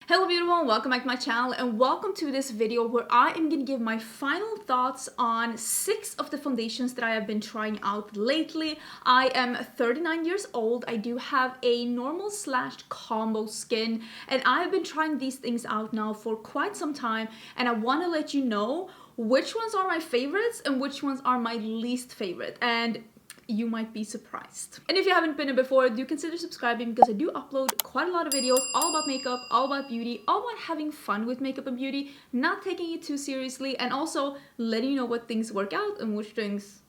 Hello beautiful, welcome back to my channel and welcome to this video where I am going to give my final thoughts on 6 of the foundations that I have been trying out lately. I am 39 years old, I do have a normal / combo skin, and I have been trying these things out now for quite some time, and I want to let you know which ones are my favorites and which ones are my least favorite. And you might be surprised. And if you haven't been here before, do consider subscribing because I do upload quite a lot of videos all about makeup, all about beauty, all about having fun with makeup and beauty, not taking it too seriously, and also letting you know what things work out and which things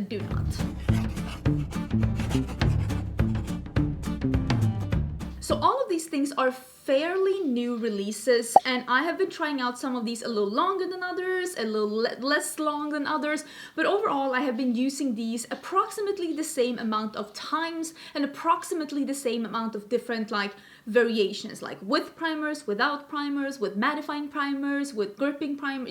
do not. So all of these things are fairly new releases, and I have been trying out some of these a little longer than others, a little less long than others, but overall I have been using these approximately the same amount of times and approximately the same amount of different variations, like with primers, without primers, with mattifying primers, with gripping primer,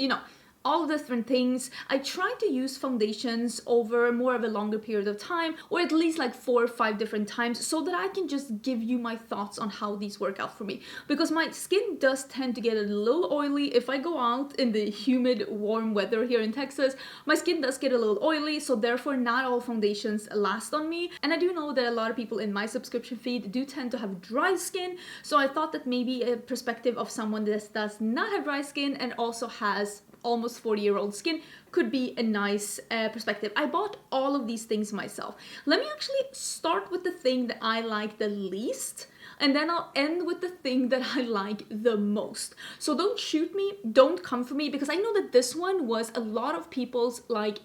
all the different things. I try to use foundations over more of a longer period of time, or at least 4 or 5 different times, so that I can just give you my thoughts on how these work out for me. Because my skin does tend to get a little oily. If I go out in the humid, warm weather here in Texas, my skin does get a little oily, so therefore not all foundations last on me. And I do know that a lot of people in my subscription feed do tend to have dry skin, so I thought that maybe a perspective of someone that does not have dry skin and also has almost 40-year-old skin could be a nice perspective. I bought all of these things myself. Let me actually start with the thing that I like the least, and then I'll end with the thing that I like the most. So don't shoot me, don't come for me, because I know that this one was a lot of people's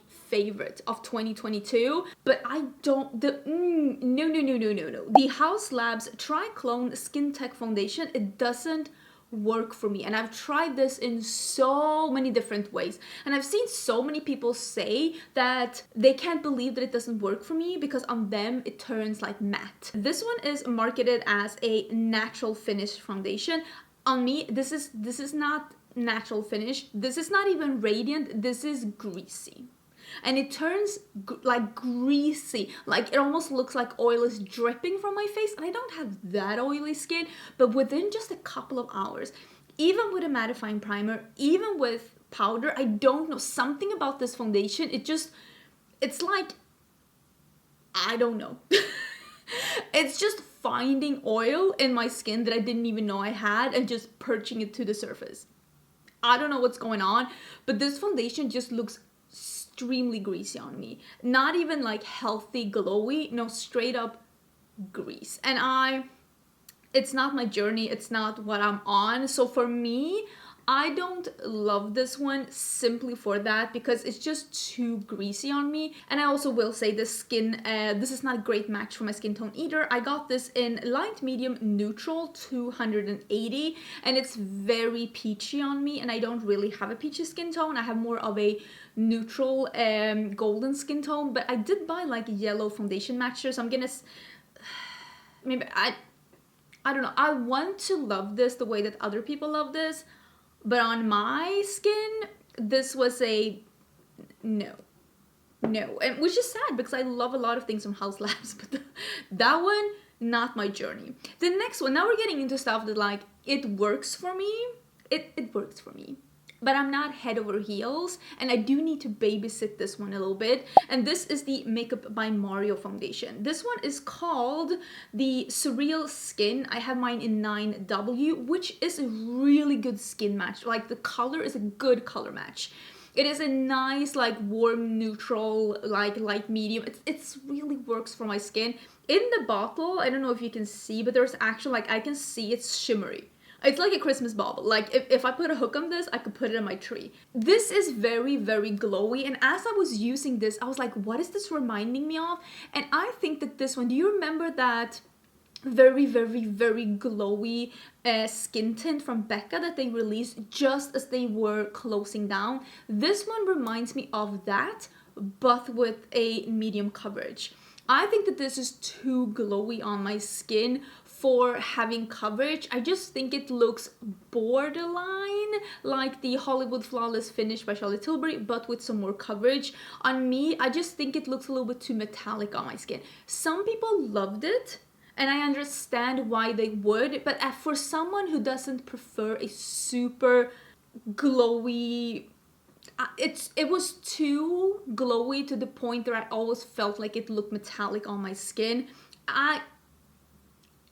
favorite of 2022, but I don't, no. The Haus Labs Triclone Skin Tech Foundation, it doesn't work for me, and I've tried this in so many different ways, and I've seen so many people say that they can't believe that it doesn't work for me because on them it turns matte. This one is marketed as a natural finish foundation. On me, this is not natural finish, this is not even radiant, this is greasy. And it turns greasy, it almost looks like oil is dripping from my face, and I don't have that oily skin, but within just a couple of hours, even with a mattifying primer, even with powder, I don't know, something about this foundation, it's I don't know. It's just finding oil in my skin that I didn't even know I had and just perching it to the surface. I don't know what's going on, but this foundation just looks extremely greasy on me. Not even healthy glowy, no, straight up grease. And it's not my journey, it's not what I'm on. So for me, I don't love this one simply for that, because it's just too greasy on me. And I also will say this skin, this is not a great match for my skin tone either. I got this in light medium neutral 280, and it's very peachy on me, and I don't really have a peachy skin tone. I have more of a neutral golden skin tone, but I did buy yellow foundation matchers. I'm gonna maybe I don't know, I want to love this the way that other people love this, but on my skin, this was a no, and which is sad because I love a lot of things from Haus Labs, but that one, not my journey. The next one, now we're getting into stuff that it works for me. It works for me, but I'm not head over heels, and I do need to babysit this one a little bit. And this is the Makeup by Mario foundation. This one is called the Surreal Skin. I have mine in 9W, which is a really good skin match. The color is a good color match. It is a nice warm neutral light medium. It's really works for my skin. In the bottle, I don't know if you can see, but there's actually I can see it's shimmery. It's like a Christmas bauble. If I put a hook on this, I could put it on my tree. This is very, very glowy. And as I was using this, I was like, what is this reminding me of? And I think that this one, do you remember that very, very, very glowy skin tint from Becca that they released just as they were closing down? This one reminds me of that, but with a medium coverage. I think that this is too glowy on my skin for having coverage. I just think it looks borderline like the Hollywood Flawless Finish by Charlotte Tilbury, but with some more coverage. On me, I just think it looks a little bit too metallic on my skin. Some people loved it, and I understand why they would, but for someone who doesn't prefer a super glowy, it was too glowy to the point that I always felt like it looked metallic on my skin.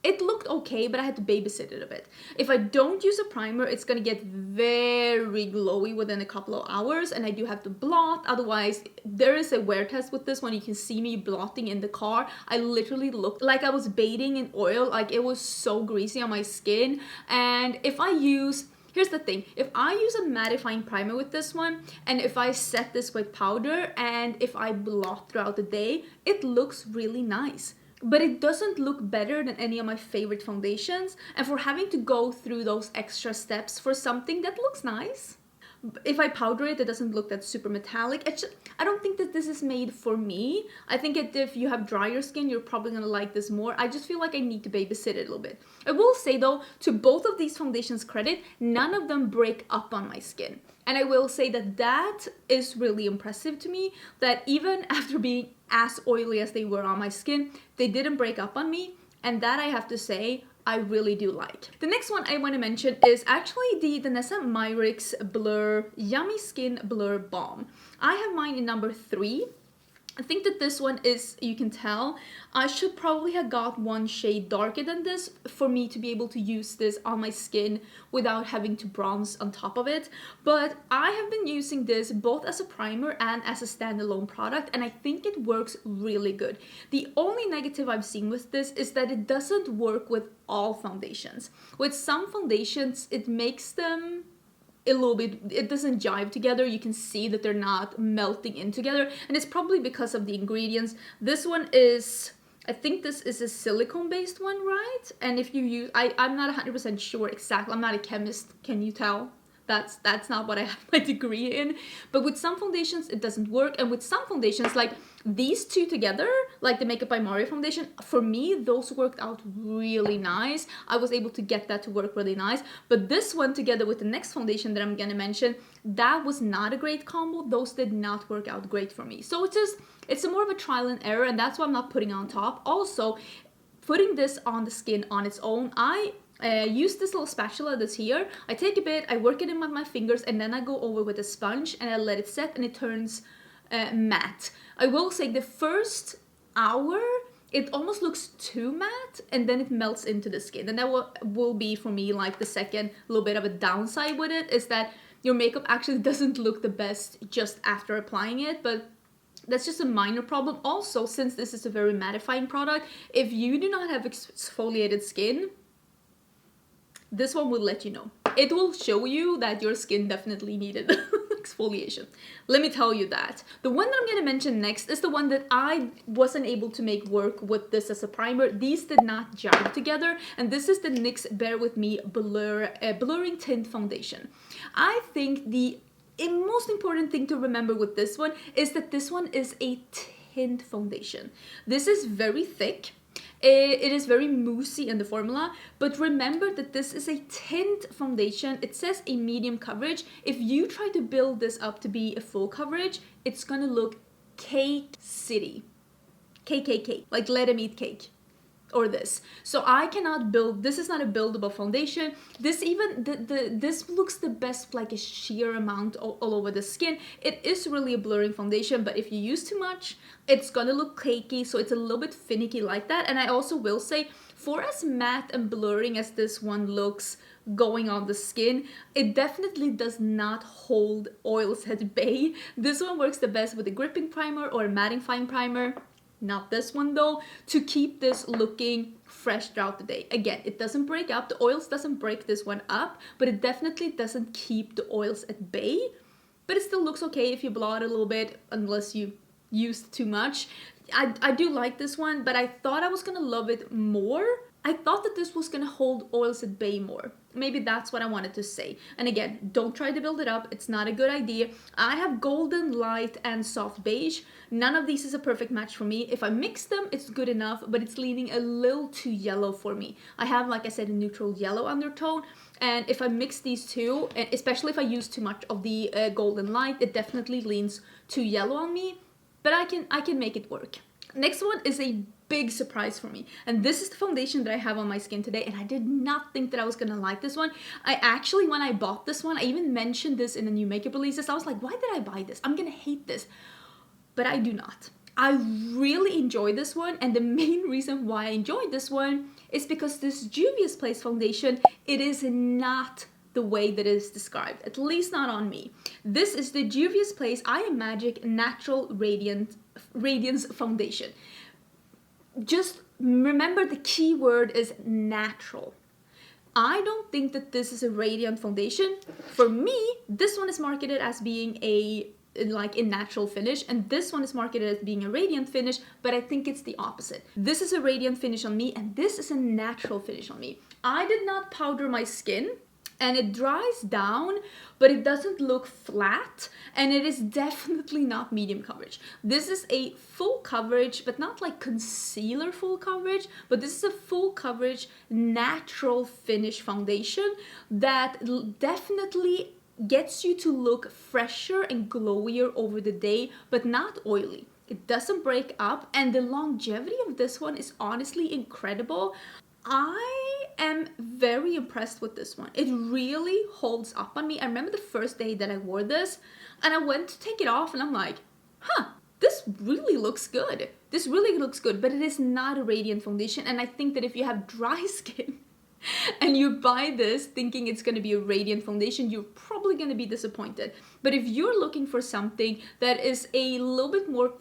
It looked okay, but I had to babysit it a bit. If I don't use a primer, it's gonna get very glowy within a couple of hours, and I do have to blot. Otherwise, there is a wear test with this one. You can see me blotting in the car. I literally looked like I was bathing in oil. Like, it was so greasy on my skin. And if I use... Here's the thing, if I use a mattifying primer with this one, and if I set this with powder, and if I blot throughout the day, it looks really nice. But it doesn't look better than any of my favorite foundations, and for having to go through those extra steps for something that looks nice, if I powder it, it doesn't look that super metallic. I don't think that this is made for me. I think if you have drier skin, you're probably gonna like this more. I just feel like I need to babysit it a little bit. I will say though, to both of these foundations' credit, none of them break up on my skin. And I will say that that is really impressive to me, that even after being as oily as they were on my skin, they didn't break up on me. And that, I have to say, I really do like. The next one I want to mention is actually the Danessa Myricks Blur Yummy Skin Blur Balm. I have mine in number 3. I think that this one is, you can tell, I should probably have got one shade darker than this for me to be able to use this on my skin without having to bronze on top of it. But I have been using this both as a primer and as a standalone product, and I think it works really good. The only negative I've seen with this is that it doesn't work with all foundations. With some foundations, it makes them a little bit, it doesn't jive together. You can see that they're not melting in together, and it's probably because of the ingredients. This one is, I think this is a silicone based one, right? And if you use, I'm not 100% sure exactly, I'm not a chemist, can you tell? That's not what I have my degree in. But with some foundations it doesn't work, and with some foundations, like these two together, like the Makeup by Mario foundation, for me those worked out really nice. I was able to get that to work really nice. But this one together with the next foundation that I'm gonna mention, that was not a great combo. Those did not work out great for me. So it's a more of a trial and error, and that's why I'm not putting on top. Also, putting this on the skin on its own, I use this little spatula that's here. I take a bit, I work it in with my fingers, and then I go over with a sponge and I let it set, and it turns matte. I will say the first hour it almost looks too matte, and then it melts into the skin, and that will be for me like the second little bit of a downside with it, is that your makeup actually doesn't look the best just after applying it. But that's just a minor problem. Also, since this is a very mattifying product, if you do not have exfoliated skin, this one will let you know. It will show you that your skin definitely needed exfoliation. Let me tell you that. The one that I'm going to mention next is the one that I wasn't able to make work with this as a primer. These did not jive together, and this is the NYX Bear With Me Blurring Tint Foundation. I think the most important thing to remember with this one is that this one is a tint foundation. This is very thick. It is very moussey in the formula, but remember that this is a tint foundation. It says a medium coverage. If you try to build this up to be a full coverage, it's gonna look cake city. KKK, like let 'em eat cake. Or this. So I cannot build, this is not a buildable foundation. This even, this looks the best like a sheer amount all over the skin. It is really a blurring foundation, but if you use too much, it's gonna look cakey, so it's a little bit finicky like that. And I also will say, for as matte and blurring as this one looks going on the skin, it definitely does not hold oils at bay. This one works the best with a gripping primer or a mattifying primer. Not this one though, to keep this looking fresh throughout the day. Again, it doesn't break up, the oils doesn't break this one up, but it definitely doesn't keep the oils at bay. But it still looks okay if you blot a little bit, unless you used too much. I do like this one, but I thought I was gonna love it more. I thought that this was gonna hold oils at bay more. Maybe that's what I wanted to say. And again, don't try to build it up. It's not a good idea. I have golden, light, and soft beige. None of these is a perfect match for me. If I mix them, it's good enough, but it's leaning a little too yellow for me. I have, like I said, a neutral yellow undertone. And if I mix these two, and especially if I use too much of the golden light, it definitely leans too yellow on me. But I can make it work. Next one is a big surprise for me. And this is the foundation that I have on my skin today, and I did not think that I was gonna like this one. I actually, when I bought this one, I even mentioned this in the new makeup releases. I was like, why did I buy this? I'm gonna hate this. But I do not. I really enjoy this one, and the main reason why I enjoyed this one is because this Juvia's Place foundation, it is not the way that it is described, at least not on me. This is the Juvia's Place I Am Magic Natural Radiance Foundation. Just remember the key word is natural. I don't think that this is a radiant foundation. For me, this one is marketed as being a natural finish, and this one is marketed as being a radiant finish, but I think it's the opposite. This is a radiant finish on me, and this is a natural finish on me. I did not powder my skin, and it dries down, but it doesn't look flat, and it is definitely not medium coverage. This is a full coverage, but not like concealer full coverage, but this is a full coverage natural finish foundation that definitely gets you to look fresher and glowier over the day, but not oily. It doesn't break up, and the longevity of this one is honestly incredible. I am very impressed with this one. It really holds up on me. I remember the first day that I wore this, and I went to take it off, and I'm like, this really looks good. This really looks good, but it is not a radiant foundation, and I think that if you have dry skin, and you buy this thinking it's going to be a radiant foundation, you're probably going to be disappointed. But if you're looking for something that is a little bit more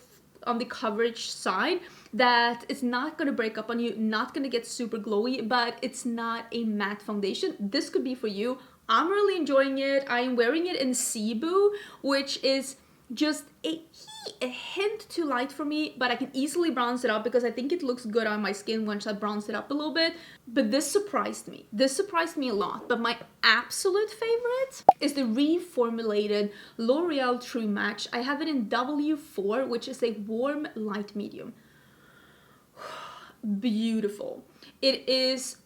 on the coverage side, that is not going to break up on you, not going to get super glowy, but it's not a matte foundation, this could be for you. I'm really enjoying it. I am wearing it in Cebu, which is just a hint too light for me, but I can easily bronze it up because I think it looks good on my skin once I bronze it up a little bit. But this surprised me. This surprised me a lot. But my absolute favorite is the reformulated L'Oreal True Match. I have it in W4, which is a warm light medium. Beautiful. It is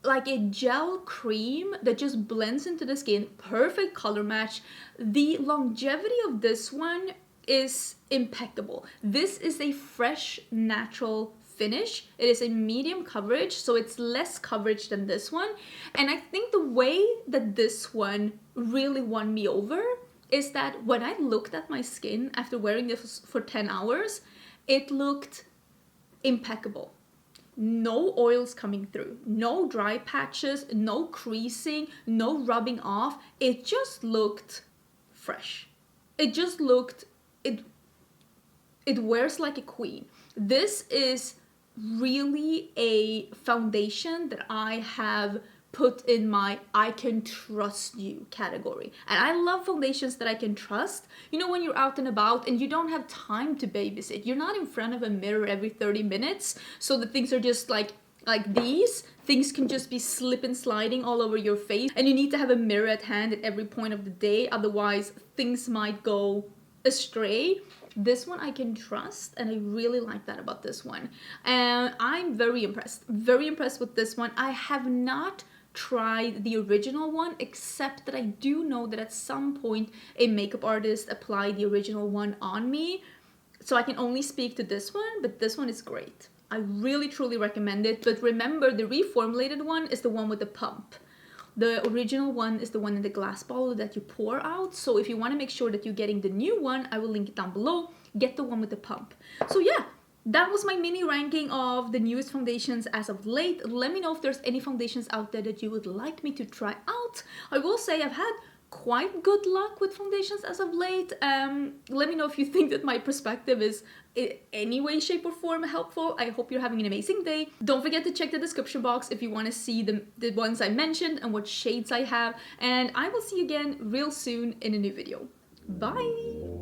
like a gel cream that just blends into the skin. Perfect color match. The longevity of this one is impeccable. This is a fresh, natural finish. It is a medium coverage, so it's less coverage than this one. And I think the way that this one really won me over is that when I looked at my skin after wearing this for 10 hours, it looked impeccable. No oils coming through, no dry patches, no creasing, no rubbing off. It just looked fresh. It just looked, it wears like a queen. This is really a foundation that I have put in my I can trust you category. And I love foundations that I can trust. You know, when you're out and about and you don't have time to babysit, you're not in front of a mirror every 30 minutes, so the things are just like these. Things can just be slip and sliding all over your face, and you need to have a mirror at hand at every point of the day, otherwise things might go astray. This one I can trust, and I really like that about this one. And I'm very impressed with this one. I have not tried the original one, except that I do know that at some point a makeup artist applied the original one on me, so I can only speak to this one, but this one is great. I really truly recommend it. But remember, the reformulated one is the one with the pump. The original one is the one in the glass bottle that you pour out. So if you want to make sure that you're getting the new one, I will link it down below. Get the one with the pump. So yeah, that was my mini ranking of the newest foundations as of late. Let me know if there's any foundations out there that you would like me to try out. I will say I've had quite good luck with foundations as of late. Let me know if you think that my perspective is in any way, shape, or form helpful. I hope you're having an amazing day. Don't forget to check the description box if you want to see the ones I mentioned and what shades I have. And I will see you again real soon in a new video. Bye!